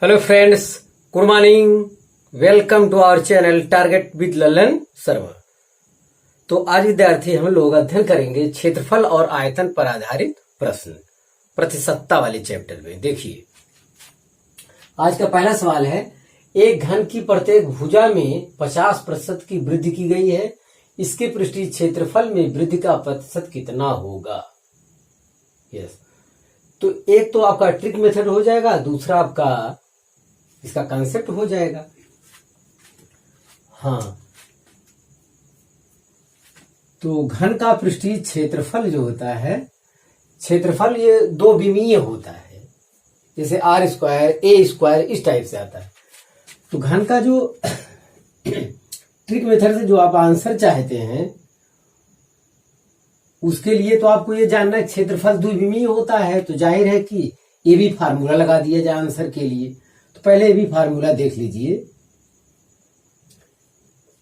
Hello friends, good morning. Welcome to our channel target with Lalan Sharma. तो आज विद्यार्थी हम लोग अध्ययन करेंगे क्षेत्रफल और आयतन पर आधारित प्रश्न प्रतिशतता वाले चैप्टर में। देखिए, आज का पहला सवाल है, एक घन की प्रत्येक भुजा में 50% की वृद्धि की गई है। इसके पृष्ठीय क्षेत्रफल में वृद्धि का प्रतिशत कितना होगा? यस, तो एक तो आपका ट्रिक मेथड हो जाएगा, दूसरा आपका इसका कॉन्सेप्ट हो जाएगा। हाँ, तो घन का पृष्ठीय क्षेत्रफल जो होता है, क्षेत्रफल ये दो विमीय होता है, जैसे आर स्क्वायर ए स्क्वायर इस टाइप से आता है। तो घन का जो ट्रिक मेथड से जो आप आंसर चाहते हैं, उसके लिए तो आपको ये जानना है क्षेत्रफल द्विविमीय होता है, तो जाहिर है कि ये भी फार्मूला लगा दिया जाए आंसर के लिए। तो पहले ये भी फार्मूला देख लीजिए।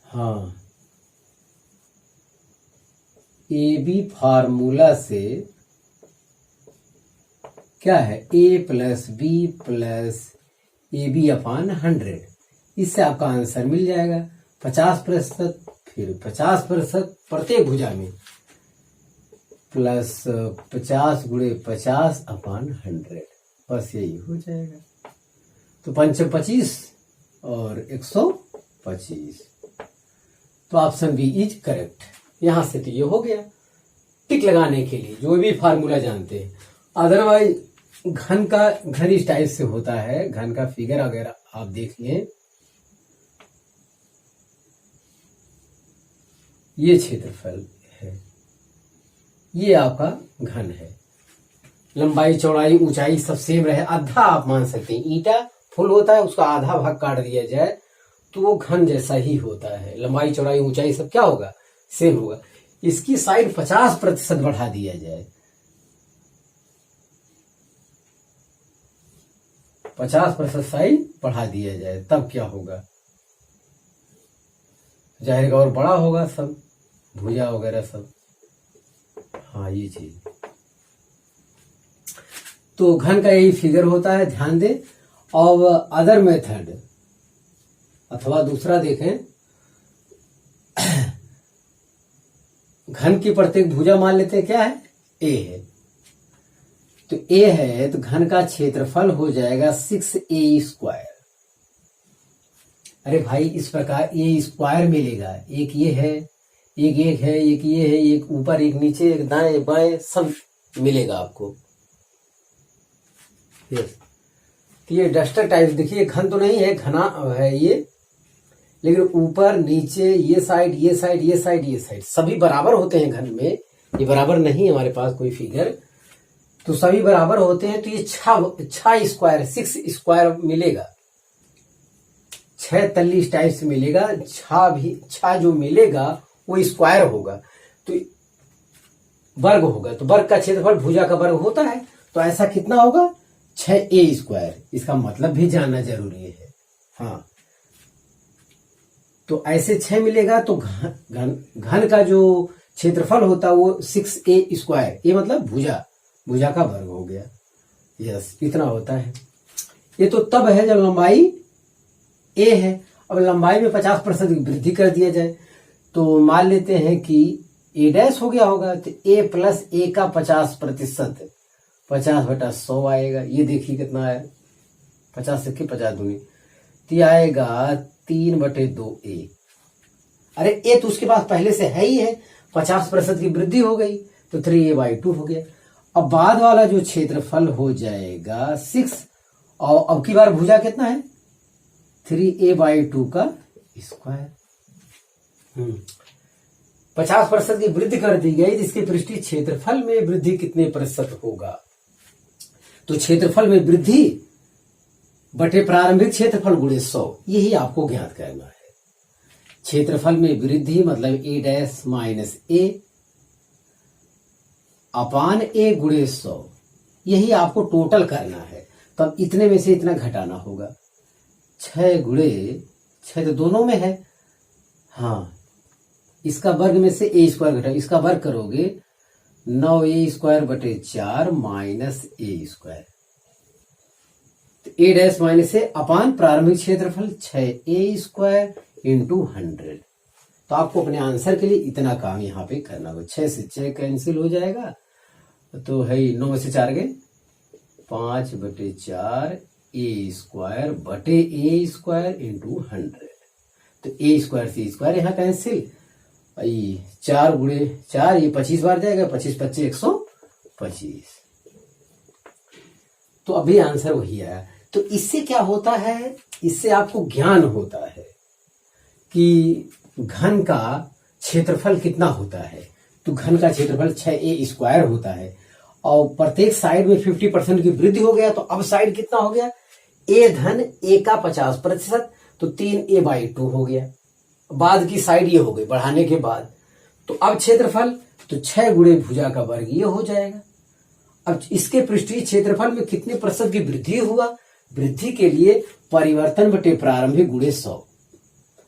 हाँ, ए बी फार्मूला से क्या है, A plus B plus A B upon 100। इससे आपका आंसर मिल जाएगा 50%, फिर 50% प्रत्येक भुजा में प्लस 50 गुणे 50 अपान 100। बस यही हो जाएगा। तो 5 25 और 125। तो ऑप्शन बी इज करेक्ट। यहां से तो ये हो गया टिक लगाने के लिए, जो भी फार्मूला जानते हैं। अदरवाइज घन इस टाइप से होता है। घन का फिगर अगर आप देख लें, ये क्षेत्रफल है, ये आपका घन है। लंबाई चौड़ाई ऊंचाई सब सेम रहे, आधा आप मान सकते हैं। ईंटा फुल होता है, उसका आधा भाग काट दिया जाए तो वो घन जैसा ही होता है। लंबाई चौड़ाई ऊंचाई सब क्या होगा, सेम होगा। इसकी साइड 50% बढ़ा दिया जाए, 50% साइड बढ़ा दिया जाए, तब क्या होगा, जाहिर और बड़ा होगा सब, भुजा वगैरह सब। हाँ, ये चीज तो घन का यही फिगर होता है, ध्यान दें। और अदर मेथड अथवा दूसरा देखें, घन की प्रत्येक भुजा मान लेते हैं क्या है, ए है। तो ए है तो घन का क्षेत्रफल हो जाएगा 6a स्क्वायर। अरे भाई, इस प्रकार ए स्क्वायर मिलेगा। एक ये है, एक है, एक ये है, एक ऊपर एक नीचे, एक दाएं बाएं, सब मिलेगा आपको। यस, तो ये डस्टर टाइप देखिए, घन तो नहीं है, घना है ये, लेकिन ऊपर नीचे ये साइड ये साइड ये साइड ये साइड सभी बराबर होते हैं घन में। ये बराबर नहीं है हमारे पास कोई फिगर, तो सभी बराबर होते हैं। तो ये 6 स्क्वायर 6 स्क्वायर मिलेगा, 6 तल्ली इस टाइप से मिलेगा। 6 जो मिलेगा वो स्क्वायर होगा, तो वर्ग होगा। तो वर्ग का क्षेत्रफल भुजा का वर्ग होता है, तो ऐसा कितना होगा, 6a स्क्वायर। इसका मतलब भी जानना जरूरी है। हाँ, तो ऐसे 6 मिलेगा, तो घन का जो क्षेत्रफल होता है वो 6a स्क्वायर। ये मतलब भुजा का वर्ग हो गया। यस, इतना होता है। ये तो तब है जब लंबाई a है। अब लंबाई में 50% की वृद्धि कर दिया जाए, तो मान लेते हैं कि a डैश हो गया होगा, तो a प्लस a का 50%, 50/100 आएगा। ये देखिए कितना है, 50 से 50 दूनी, तो आएगा 3/2a। अरे a तो उसके पास पहले से है ही है, 50% की वृद्धि हो गई, तो 3a/2 हो गया। अब बाद वाला जो क्षेत्रफल हो जाएगा 6, और अब की बार भुजा कितना है, 3a/2 का स्क्वायर। 50% की वृद्धि कर दी गई, जिसके पृष्ठीय क्षेत्रफल में वृद्धि कितने प्रतिशत होगा। तो क्षेत्रफल में वृद्धि बटे प्रारंभिक क्षेत्रफल गुणे 100, यही आपको ज्ञात करना है। क्षेत्रफल में वृद्धि मतलब a dash minus a upon a गुणे 100, यही आपको टोटल करना है। तब इतने में से इतना घटाना होगा। 6 गुणे 6 तो दोनों में है। हाँ, इसका वर्ग में से a स्क्वायर घटा, इसका वर्ग करोगे 9a स्क्वायर बटे 4 माइनस a स्क्वायर। तो ए डैश माइनस ए अपान प्रारंभिक क्षेत्रफल 6a² इंटू 100। तो आपको अपने आंसर के लिए इतना काम यहाँ पे करना होगा। 6 से 6 कैंसिल हो जाएगा, तो है 9 में से 4 गए 5/4 a² बटे a² इंटू 100। तो a² से a² यहाँ कैंसिल, 4 गुणे 4 ये 25 बार जाएगा, 25 25 125। तो अभी आंसर वही आया। तो इससे क्या होता है, इससे आपको ज्ञान होता है कि घन का क्षेत्रफल कितना होता है। तो घन का क्षेत्रफल 6a² होता है और प्रत्येक साइड में 50% की वृद्धि हो गया। तो अब साइड कितना हो गया, a धन a का 50%, तो 3a/2 हो गया। बाद की साइड ये हो गई बढ़ाने के बाद। तो अब क्षेत्रफल तो 6 गुणे भुजा का वर्ग ये हो जाएगा। अब इसके पृष्ठीय क्षेत्रफल में कितने प्रतिशत की वृद्धि हुआ, वृद्धि के लिए परिवर्तन बटे प्रारंभिक गुणे 100।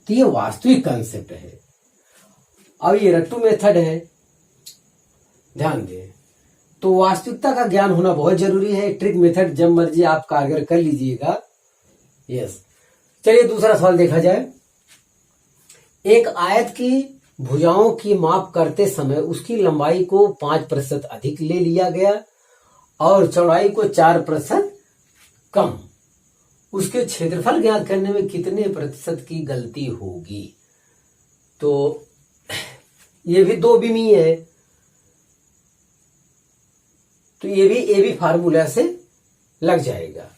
तो ये वास्तविक कंसेप्ट है। अब ये रट्टू मेथड है, ध्यान दें। तो वास्तविकता का ज्ञान होना बहुत जरूरी है। ट्रिक मेथड जब मर्जी आप कारगर कर लीजिएगा। यस, चलिए दूसरा सवाल देखा जाए। एक आयत की भुजाओं की माप करते समय उसकी लंबाई को 5% अधिक ले लिया गया और चौड़ाई को 4% कम। उसके क्षेत्रफल ज्ञात करने में कितने प्रतिशत की गलती होगी। तो ये भी दो बिमी है, तो ये भी फार्मूला से लग जाएगा।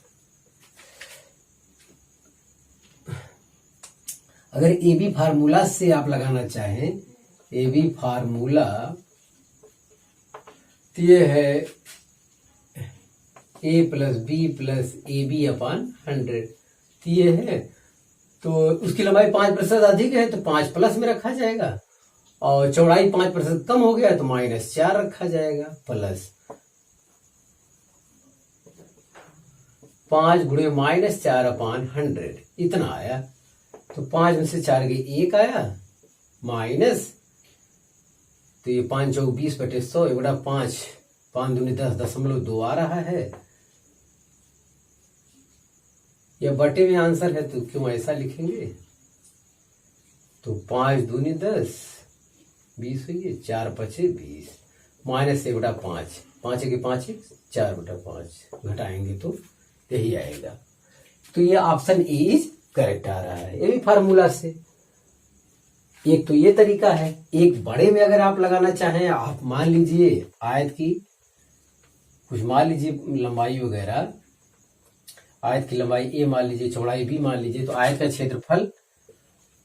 अगर ए बी फार्मूला से आप लगाना चाहें, ए बी फार्मूला तो ये है a plus B plus A B upon 100। तो ये है, तो उसकी लंबाई 5% अधिक है तो 5 प्लस में रखा जाएगा और चौड़ाई 5% कम हो गया तो -4 रखा जाएगा, प्लस 5 गुणे -4 अपान 100 इतना आया। तो 5 में से 4 गए 1 आया, माइनस, तो ये 5 चौक 20/100 ये बड़ा 5 5 दूनी 10.2 आ रहा है। यह बटे में आंसर है तो क्यों ऐसा लिखेंगे। तो 5 दूनी 10 20 हुई है, 4 5 20 माइनस से बटा 5 5 के 5 4/5 घटाएंगे तो यही आएगा। तो ये ऑप्शन ए इज करेक्ट आ रहा है। ये भी फार्मूला से। एक तो ये तरीका है, एक बड़े में अगर आप लगाना चाहें, आप मान लीजिए आयत की कुछ मान लीजिए लंबाई वगैरह, आयत की लंबाई ए मान लीजिए, चौड़ाई बी मान लीजिए, तो आयत का क्षेत्रफल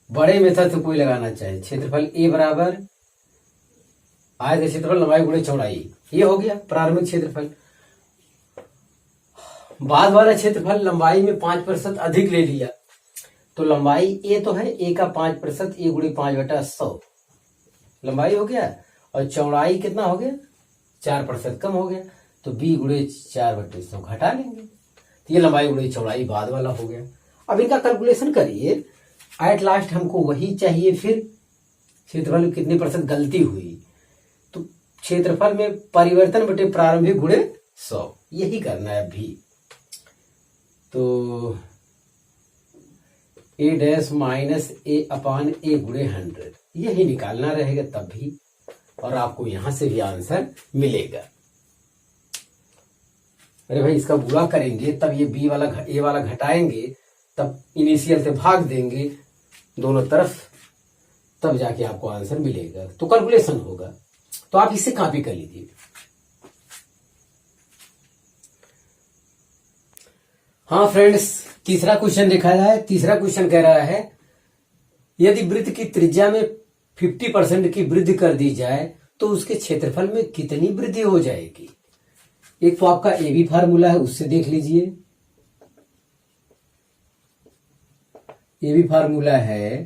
बड़े मेथड से कोई लगाना चाहे, क्षेत्रफल ए बराबर आयत का क्षेत्रफल लंबाई गुणे चौड़ाई, ये हो गया प्रारंभिक क्षेत्रफल। बाद वाला क्षेत्रफल लंबाई में 5% अधिक ले लिया, तो लंबाई ए तो है, ए का 5%, ए गुणे 5/100 लंबाई हो गया, और चौड़ाई कितना हो गया 4% कम हो गया, तो बी गुणे 4/100 घटा लेंगे, तो ये लंबाई गुणे चौड़ाई बाद वाला हो गया। अब इनका कैलकुलेशन करिए, एट लास्ट हमको वही चाहिए। फिर क्षेत्रफल में कितने % गलती हुई, तो क्षेत्रफल में परिवर्तन बटे प्रारंभिक गुणे 100 यही करना है अभी। तो ए डैश माइनस ए अपान ए गुणे 100 यही निकालना रहेगा तब भी, और आपको यहां से भी आंसर मिलेगा। अरे भाई इसका गुणा करेंगे तब ये बी वाला ए वाला घटाएंगे, तब इनिशियल से भाग देंगे दोनों तरफ, तब जाके आपको आंसर मिलेगा। तो कैलकुलेशन होगा, तो आप इसे कॉपी कर लीजिए। हाँ फ्रेंड्स, तीसरा क्वेश्चन देखा जाए। तीसरा क्वेश्चन कह रहा है यदि वृत्त की त्रिज्या में 50% की वृद्धि कर दी जाए तो उसके क्षेत्रफल में कितनी वृद्धि हो जाएगी। एक तो आपका ए बी फार्मूला है, उससे देख लीजिए। ए बी फार्मूला है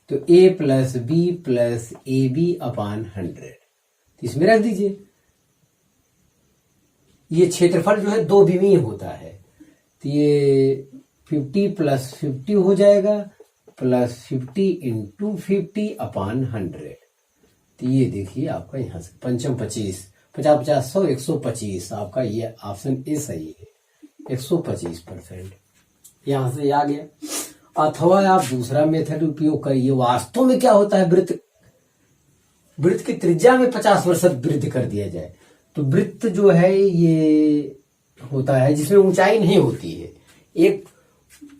तो A plus B plus A B upon 100 इसमें रख दीजिए। ये क्षेत्रफल जो है दो विमीय होता है, तो ये 50 + 50 हो जाएगा, प्लस 50 × 50 अपान 100। तो ये देखिए आपका यहां से 5 × 25 50 50 100 125 आपका ये ऑप्शन ए सही है। 125%। यहां से आ गया। अथवा आप दूसरा मेथड उपयोग करिए। वास्तव में क्या होता है, वृत्त की त्रिज्या में 50% वृद्धि कर दिया जाए तो वृत्त जो है ये होता है जिसमें ऊंचाई नहीं होती है। एक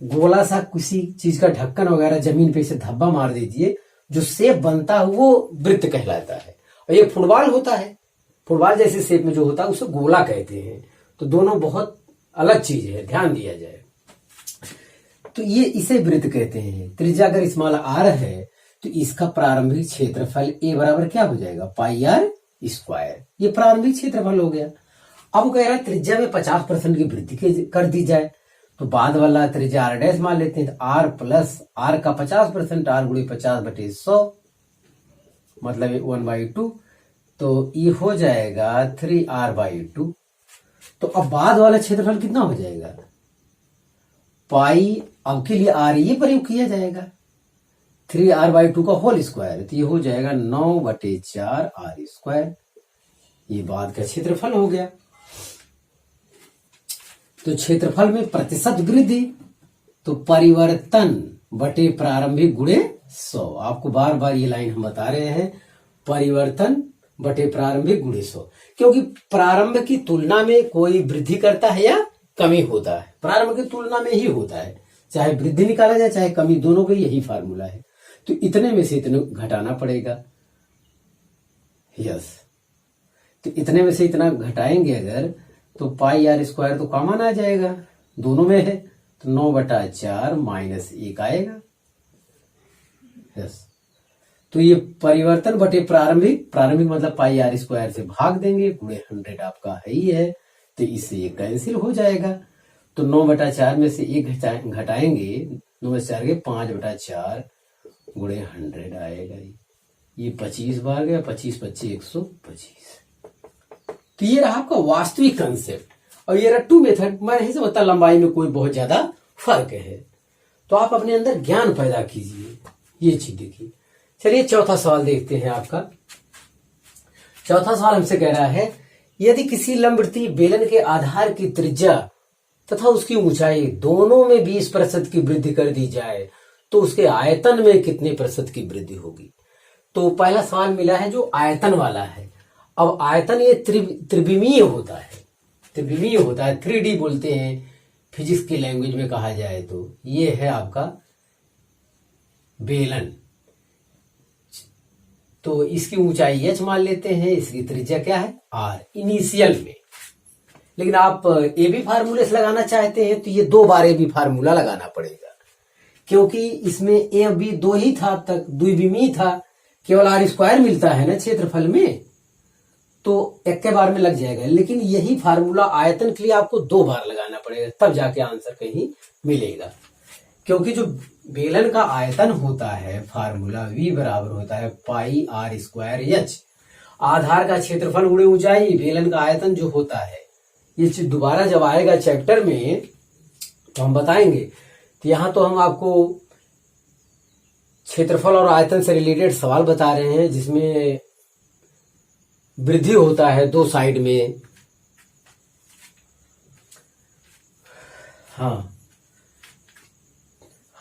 गोला सा किसी चीज का ढक्कन वगैरह जमीन पे से धब्बा मार दीजिए, जो शेप बनता है वो वृत्त कहलाता है। और ये फुटबॉल होता है, फुटबॉल जैसे शेप में जो होता है उसे गोला कहते हैं। तो दोनों बहुत अलग चीज है, ध्यान दिया जाए। तो ये इसे वृत्त कहते हैं। त्रिज्या अगर स्मॉल आर है तो इसका प्रारंभिक क्षेत्रफल ए बराबर क्या हो जाएगा, पाई आर स्क्वायर। ये प्रारंभिक क्षेत्रफल हो गया। अब कह रहा है त्रिज्या में 50% की वृद्धि कर दी जाए, तो बाद वाला त्रिज्या आर डैश मान लेते हैं। आर प्लस आर का 50%, आर गुणे 50/100 मतलब 1/2। तो ये हो जाएगा 3r/2। तो अब बाद वाला क्षेत्रफल कितना हो जाएगा, पाई। अब के लिए आर ये प्रयोग किया जाएगा, 3r/2 का होल स्क्वायर। तो ये हो जाएगा 9/4r²। ये बाद का क्षेत्रफल हो गया। तो क्षेत्रफल में प्रतिशत वृद्धि तो परिवर्तन बटे प्रारंभिक गुणे 100। आपको बार बार ये लाइन हम बता रहे हैं, परिवर्तन बटे प्रारंभिक गुणे 100, क्योंकि प्रारंभ की तुलना में कोई वृद्धि करता है या कमी होता है, प्रारंभ की तुलना में ही होता है। चाहे वृद्धि निकाला जाए चाहे कमी, दोनों का यही फार्मूला है। तो इतने में से इतने घटाना पड़ेगा। यस, तो इतने में से इतना घटाएंगे अगर, तो पाई आर स्क्वायर तो कॉमन आ जाएगा, दोनों में है। तो 9/4 -1 आएगा। यस, तो ये परिवर्तन बटे प्रारंभिक मतलब पाई आर स्क्वायर से भाग देंगे, गुणे 100 आपका है ही है। तो इससे ये कैंसिल हो जाएगा। तो 9/4 में से 1 घटाएंगे, 9/4 के 5/4 गुणे 100 आएगा। ये 25 बार गया, 25×25 125। तो ये रहा आपका वास्तविक कंसेप्ट। और ये रहा टू मेथड। मैं नहीं समझता लंबाई में कोई बहुत ज्यादा फर्क है। तो आप अपने अंदर ज्ञान पैदा कीजिए। ये चीज देखिए। चलिए चौथा सवाल देखते हैं आपका। चौथा सवाल हमसे कह रहा है, यदि किसी लंबवृत्तीय बेलन के आधार की त्रिज्या तथा उसकी ऊंचाई दोनों में 20% की वृद्धि कर दी जाए तो उसके आयतन में कितने प्रतिशत की वृद्धि होगी। तो पहला सवाल मिला है जो आयतन वाला है। अब आयतन ये त्रिविमीय होता है, 3D बोलते हैं फिजिक्स की लैंग्वेज में कहा जाए तो। ये है आपका बेलन। तो इसकी ऊंचाई h मान लेते हैं, इसकी त्रिज्या क्या है r इनिशियल में। लेकिन आप ए बी फार्मूले से लगाना चाहते हैं तो ये 2 बार ए बी फार्मूला लगाना पड़ेगा, क्योंकि इसमें ए बी 2 ही था, अब तक द्विविमीय था, केवल r² मिलता है ना क्षेत्रफल में, तो एक के बार में लग जाएगा। लेकिन यही फार्मूला आयतन के लिए आपको 2 बार लगाना पड़ेगा, तब जाके आंसर कहीं मिलेगा। क्योंकि जो बेलन का आयतन होता है, फार्मूला V बराबर होता है पाई r² h। आधार का क्षेत्रफल गुणे ऊंचाई, बेलन का आयतन जो होता है। ये चीज दोबारा जब आएगा चैप्टर में तो हम बताएंगे। तो यहां तो हम आपको क्षेत्रफल और आयतन से रिलेटेड सवाल बता रहे हैं, जिसमें वृद्धि होता है 2 साइड में।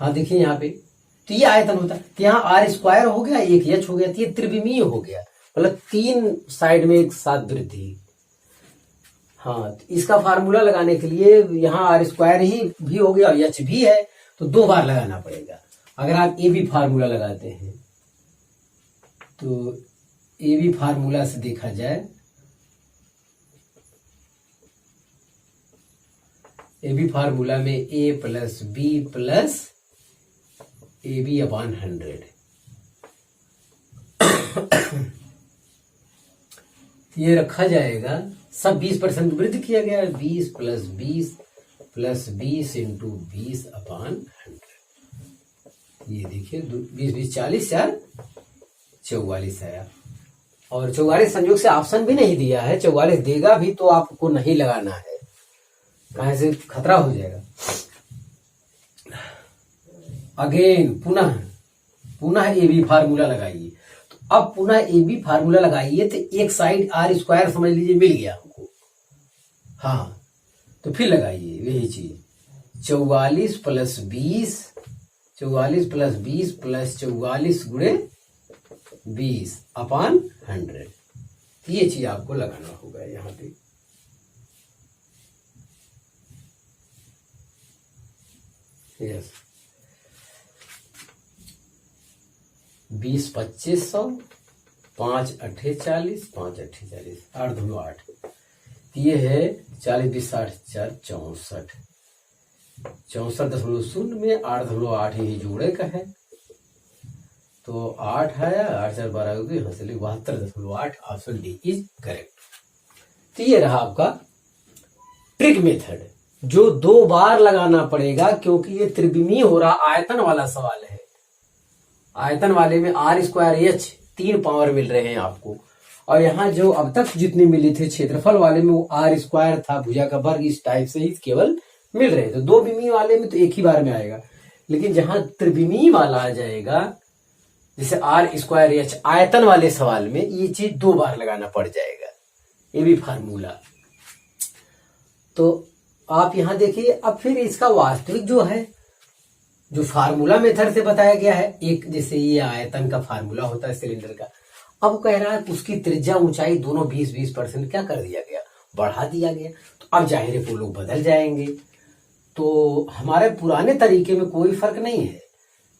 हाँ देखिए यहाँ पे, तो ये आयतन होता है। तो यहाँ r² हो गया, एक h हो गया, तो ये त्रिविमीय हो गया, मतलब 3 साइड में एक साथ वृद्धि। हाँ, तो इसका फार्मूला लगाने के लिए यहाँ r² ही भी हो गया और h भी है, तो 2 बार लगाना पड़ेगा। अगर आप ए बी फार्मूला लगाते हैं तो ए बी फार्मूला से देखा जाए, ए बी फार्मूला में a + b + AB/100। ये रखा जाएगा, सब 20% वृद्धि किया गया, 20 + 20 + 20 × 20/100। ये देखिए 20 20 40 4 44 आया। और 44 संयोग से ऑप्शन भी नहीं दिया है, 44 देगा भी तो आपको नहीं लगाना है, कहीं से खतरा हो जाएगा। अगेन पुनः ए बी फार्मूला लगाइए। तो अब पुनः ए बी फार्मूला लगाइए तो एक साइड r² समझ लीजिए मिल गया हमको। हाँ, तो फिर लगाइए यही चीज, 44 प्लस 20, 44 प्लस 20 प्लस 44 गुणे 20 अपान 100। ये चीज आपको लगाना होगा यहाँ पे। यस, 20 2500, 5 8 40, 5 8 40, 8 2 8, ये है 40 20 60 4 64, 64.0 में 8.8 यही जोड़े का है, तो 8 आया, 8 4 12 हो गई, यहाँ से 72.8, ऑप्शन डी इज करेक्ट। तो ये रहा आपका ट्रिक मेथड, जो 2 बार लगाना पड़ेगा क्योंकि ये त्रिविमीय हो रहा, आयतन वाला सवाल है। आयतन वाले में आर स्क्वायर एच 3 पावर मिल रहे हैं आपको, और यहाँ जो अब तक जितने मिले थे क्षेत्रफल वाले में वो आर स्क्वायर था, भुजा का वर्ग, इस टाइप से ही केवल मिल रहे। तो 2 विमीय वाले में तो एक ही बार में आएगा, लेकिन जहां त्रिविमीय वाला आ जाएगा, जैसे आर स्क्वायर एच आयतन वाले सवाल में, ये चीज 2 बार लगाना पड़ जाएगा, ये भी फार्मूला। तो आप यहां देखिए, अब फिर इसका वास्तविक जो है, जो फार्मूला मेथड से बताया गया है, एक जैसे ये आयतन का फार्मूला होता है सिलेंडर का, अब कह रहा है उसकी त्रिज्या ऊंचाई दोनों 20-20% क्या कर दिया गया, बढ़ा दिया गया। तो अब जाहिर है वो लोग बदल जाएंगे, तो हमारे पुराने तरीके में कोई फर्क नहीं है,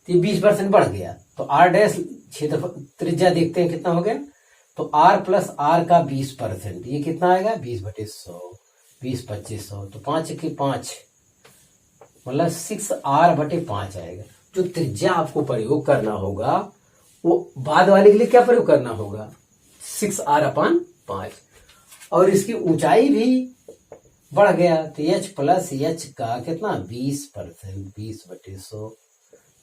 तो 20% बढ़ गया, तो आर डैश क्षेत्र त्रिज्या देखते हैं कितना हो गया, तो आर प्लस आर का 20%, ये कितना आएगा 20/100, 20 2500, तो 5 के 5 मतलब 6r/5 आएगा। जो त्रिज्या आपको प्रयोग करना होगा वो बाद वाले के लिए क्या प्रयोग करना होगा, 6r/5, और इसकी ऊंचाई भी बढ़ गया, तो h प्लस h का कितना 20%, 20/100,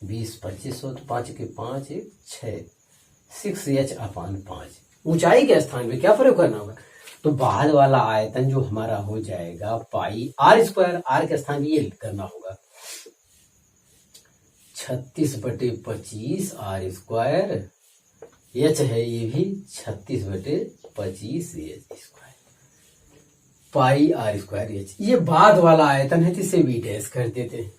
20 2500, तो 5 के 5 6, 6h/5, ऊंचाई के स्थान में क्या प्रयोग करना होगा, तो बाद वाला आयतन जो हमारा हो जाएगा पाई आर स्क्वायर, आर के स्थान में ये करना होगा 36/25 आर स्क्वायर, एच है ये भी 36/25 H square, pi R square H. ये बाद वाला आयतन है, जिसे वी डैश कर देते हैं।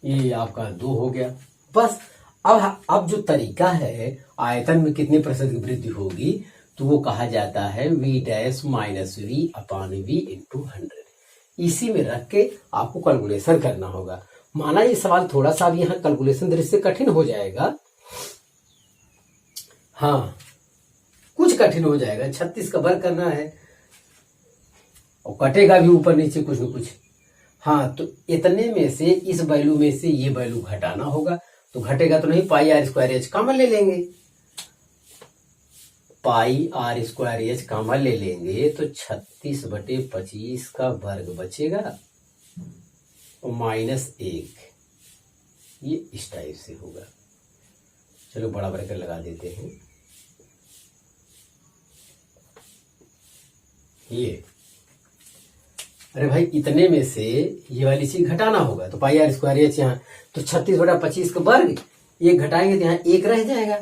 ये आपका 2 हो गया बस। अब जो तरीका है आयतन में कितने प्रतिशत की वृद्धि होगी, तो वो कहा जाता है V dash minus V upon V into 100। इसी में रख के आपको कैलकुलेशन करना होगा। माना ये सवाल थोड़ा सा भी यहाँ कैलकुलेशन दृष्टि से कठिन हो जाएगा, हाँ कुछ कठिन हो जाएगा, 36 का वर्ग करना है और कटेगा भी ऊपर नीचे कुछ न कुछ। हाँ, तो इतने में से इस वैल्यू में से ये वैल्यू घटाना होगा, तो घटेगा तो नहीं, पाई आर स्क्वायर एच कॉमन ले लेंगे, पाई आर स्क्वायर एच कॉमन ले लेंगे, तो 36/25 का वर्ग बचेगा और -1, ये इस टाइप से होगा। चलो बड़ा ब्रैकेट लगा देते हैं, ये अरे भाई इतने में से ये वाली चीज घटाना होगा, तो पाई आर स्क्वायर एच यहाँ, तो 36/25 का वर्ग ये घटाएंगे तो यहाँ 1 रह जाएगा,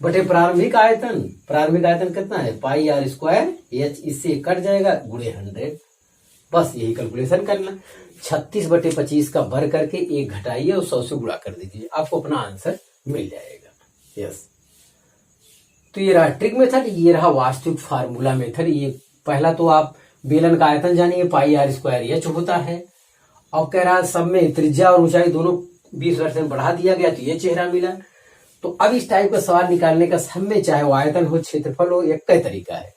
बटे प्रारंभिक आयतन, प्रारंभिक आयतन कितना है पाई आर स्क्वायर एच, इससे कट जाएगा गुणे 100। बस यही कैलकुलेशन करना, 36/25 का वर्ग करके 1 घटाइए और 100 से गुणा कर दीजिए, आपको अपना आंसर मिल जाएगा। यस, तो ये रहा ट्रिक मेथड, ये रहा वास्तविक फार्मूला मेथड। ये पहला तो आप बेलन का आयतन जानिए, पाई आर स्क्वायर एच होता है, और कह रहा सब में त्रिज्या और ऊंचाई दोनों 20% बढ़ा दिया गया, तो ये चेहरा मिला। तो अब इस टाइप का सवाल निकालने का सब में, चाहे वो आयतन हो क्षेत्रफल हो, एक कई तरीका है,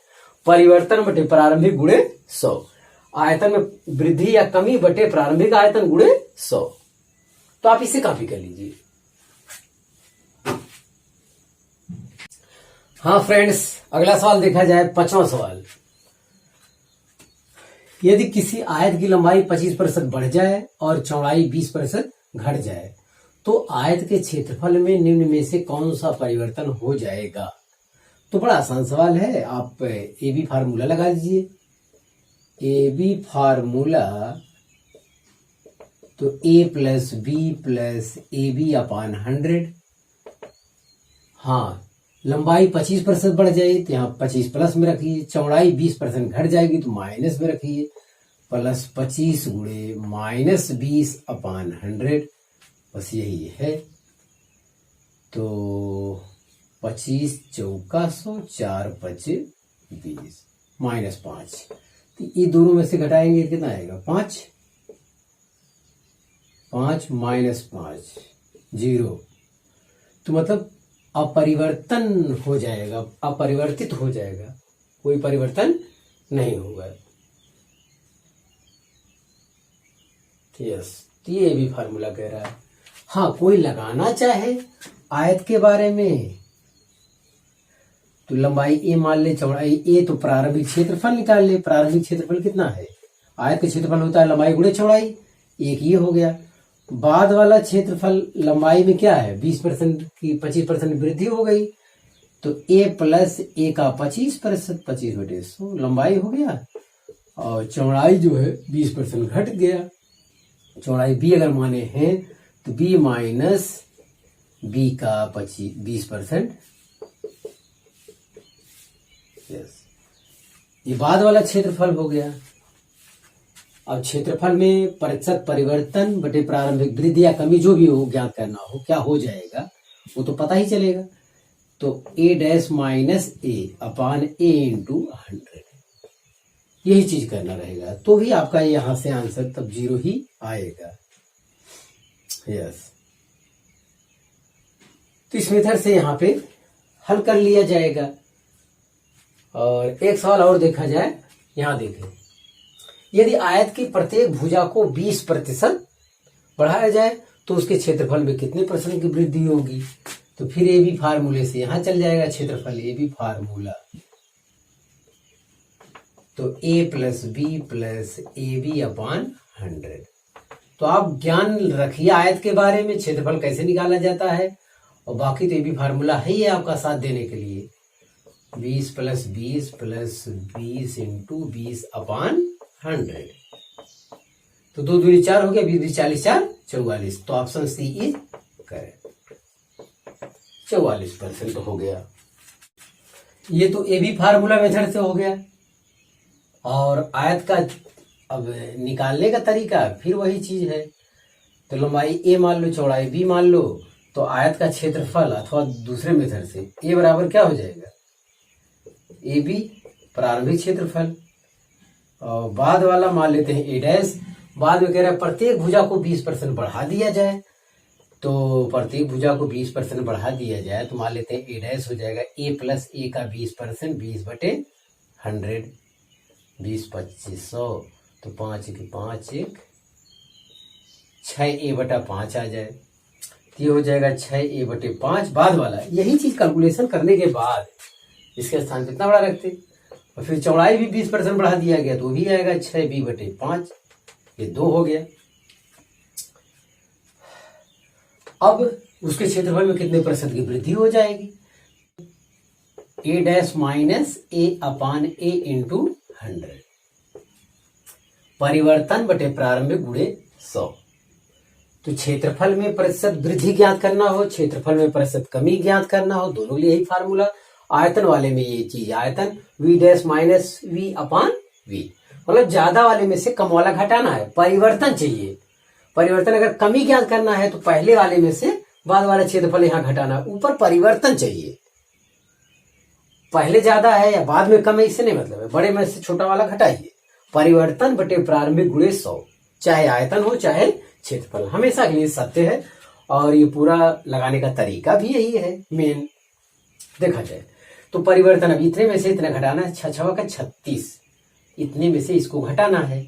परिवर्तन बटे प्रारंभिक गुणे 100, आयतन में वृद्धि या कमी बटे प्रारंभिक आयतन गुणे 100। तो आप इसे कॉपी कर लीजिए। हाँ फ्रेंड्स, अगला सवाल देखा जाए, 5वां सवाल। यदि किसी आयत की लंबाई 25% बढ़ जाए और चौड़ाई 20% घट जाए, तो आयत के क्षेत्रफल में निम्न में से कौन सा परिवर्तन हो जाएगा। तो बड़ा आसान सवाल है, आप ए बी फार्मूला लगा दीजिए। ए बी फार्मूला, तो A plus B plus A B upon 100। हाँ, लंबाई 25% बढ़ जाए तो यहाँ 25 प्लस में रखिए, चौड़ाई 20% घट जाएगी तो माइनस में रखिए, प्लस 25 गुणे माइनस 20 अपान 100, बस यही है। तो 25 चौका 100, 4 5 20 माइनस 5। तो ये दोनों में से घटाएंगे कितना आएगा? 5 माइनस 5 0। तो मतलब अपरिवर्तन हो जाएगा, अपरिवर्तित हो जाएगा, कोई परिवर्तन नहीं होगा। यस, तो ये भी फार्मूला कह रहा है। हाँ, कोई लगाना चाहे आयत के बारे में तो लंबाई ए मान ले, चौड़ाई ए, तो प्रारंभिक क्षेत्रफल निकाल ले। प्रारंभिक क्षेत्रफल कितना है? आयत का क्षेत्रफल होता है लंबाई गुणे चौड़ाई, एक ये हो गया। बाद वाला क्षेत्रफल लंबाई में क्या है? 20% की 25% वृद्धि हो गई, तो a प्लस ए का 25%, 25/100 लंबाई हो गया। और चौड़ाई जो है 20% घट गया। चौड़ाई b अगर माने हैं तो b माइनस b का 20%। यस, ये बाद वाला क्षेत्रफल हो गया। अब क्षेत्रफल में प्रतिशत परिवर्तन बटे प्रारंभिक वृद्धि या कमी जो भी हो ज्ञात करना हो, क्या हो जाएगा वो तो पता ही चलेगा। तो a dash minus A upon A into 100, यही चीज करना रहेगा। तो भी आपका यहां से आंसर तब 0 ही आएगा। यस, तो इस मेथड से यहां पे हल कर लिया जाएगा। और एक सवाल और देखा जाए, यहां देखें, यदि आयत की प्रत्येक भुजा को 20% बढ़ाया जाए तो उसके क्षेत्रफल में कितने % की वृद्धि होगी? तो फिर ए बी फार्मूले से यहां चल जाएगा क्षेत्रफल, ए बी फार्मूला। तो a plus B plus A B upon 100। तो आप ज्ञान रखिए आयत के बारे में, क्षेत्रफल कैसे निकाला जाता है, और बाकी तो ए बी फार्मूला है ही आपका साथ देने के लिए। 20 प्लस 20 प्लस 20 इंटू 20 अपान 100। तो 2 दूनी 4 हो गया, 20 40 4 44। तो ऑप्शन सी इज करेक्ट, 44% हो गया। ये तो ए बी फार्मूला मेथड से हो गया। और आयत का अब निकालने का तरीका फिर वही चीज है। तो लंबाई ए मान लो, चौड़ाई बी मान लो, तो आयत का क्षेत्रफल अथवा दूसरे मेथड से ए बराबर क्या हो जाएगा? ए बी प्रारंभिक क्षेत्रफल, और बाद वाला मान लेते हैं ए डैश। बाद में कह रहा है प्रत्येक भुजा को 20% बढ़ा दिया जाए, तो प्रत्येक भुजा को 20% बढ़ा दिया जाए तो मान लेते हैं ए डैश हो जाएगा ए प्लस ए का 20%, 20/100, 20 2500। तो 5 1 5 1 6a/5 आ जाए, तो ये हो जाएगा 6a/5। बाद वाला यही चीज कैलकुलेशन करने के बाद इसके स्थान कितना बड़ा रखते, और फिर चौड़ाई भी 20% बढ़ा दिया गया तो भी आएगा 6b/5, ये 2 हो गया। अब उसके क्षेत्रफल में कितने % की वृद्धि हो जाएगी? ए डैश माइनस ए अपान ए इंटू 100, परिवर्तन बटे प्रारंभिक गुणे 100। तो क्षेत्रफल में प्रतिशत वृद्धि ज्ञात करना हो, क्षेत्रफल में प्रतिशत कमी ज्ञात करना हो, दोनों लिए यही फार्मूला। आयतन वाले में ये चीज, आयतन v डैश माइनस v अपान v, मतलब ज्यादा वाले में से कम वाला घटाना है। परिवर्तन चाहिए, परिवर्तन अगर कमी ज्ञात करना है तो पहले वाले में से बाद वाला क्षेत्रफल यहां घटाना है। ऊपर परिवर्तन चाहिए, पहले ज्यादा है या बाद में कम है इससे नहीं मतलब है, बड़े में से छोटा वाला घटाइए। परिवर्तन बटे प्रारंभिक गुणे 100, चाहे आयतन हो चाहे क्षेत्रफल, हमेशा के लिए सत्य है। और ये पूरा लगाने का तरीका भी यही है मेन देखा जाए तो। परिवर्तन अब इतने में से इतना घटाना है, 6 का 36, इतने में से इसको घटाना है।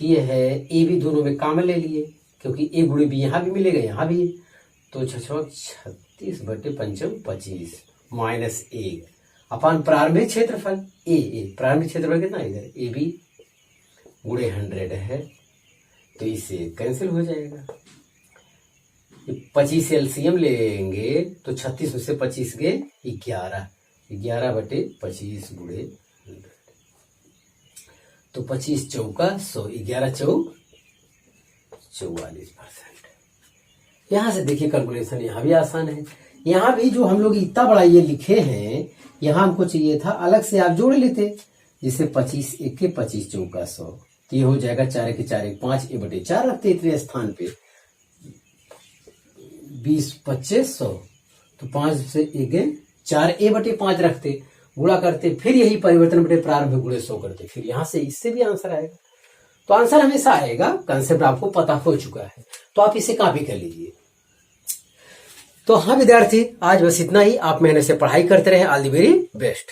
तो ये है ए भी दोनों में कॉमन ले लिए, क्योंकि ए गुणे बी यहाँ भी मिलेगा यहाँ भी। तो 36/5 25 माइनस 1 अपान प्रारंभिक क्षेत्रफल ए प्रारंभिक क्षेत्रफल कितना है इधर, ए बी गुणे 100 है, तो इससे कैंसिल हो जाएगा। 25 से एलसीएम लेंगे तो 36 में से 25 गए 11, 11/25 गुणे 100, तो 25 चौका 100, 11 चौक 44%। यहां से देखिए कैलकुलेशन यहाँ भी आसान है। यहाँ भी जो हम लोग इतना बड़ा ये लिखे हैं, यहाँ हमको चाहिए था अलग से आप जोड़ लेते, जिससे 25 1 के 25 चौका 100, ये हो जाएगा 4 के 4 5a/4 रखते इतने स्थान पे 20 25 100 तो 5 से 1 4a/5 रखते, गुणा करते, फिर यही परिवर्तन बटे प्रारंभ गुणे 100 करते, फिर यहां से इससे भी आंसर आएगा। तो आंसर हमेशा आएगा, कंसेप्ट आपको पता हो चुका है, तो आप इसे कॉपी कर लीजिए। तो हाँ विद्यार्थी, आज बस इतना ही। आप मेहनत से पढ़ाई करते रहे। All the very best.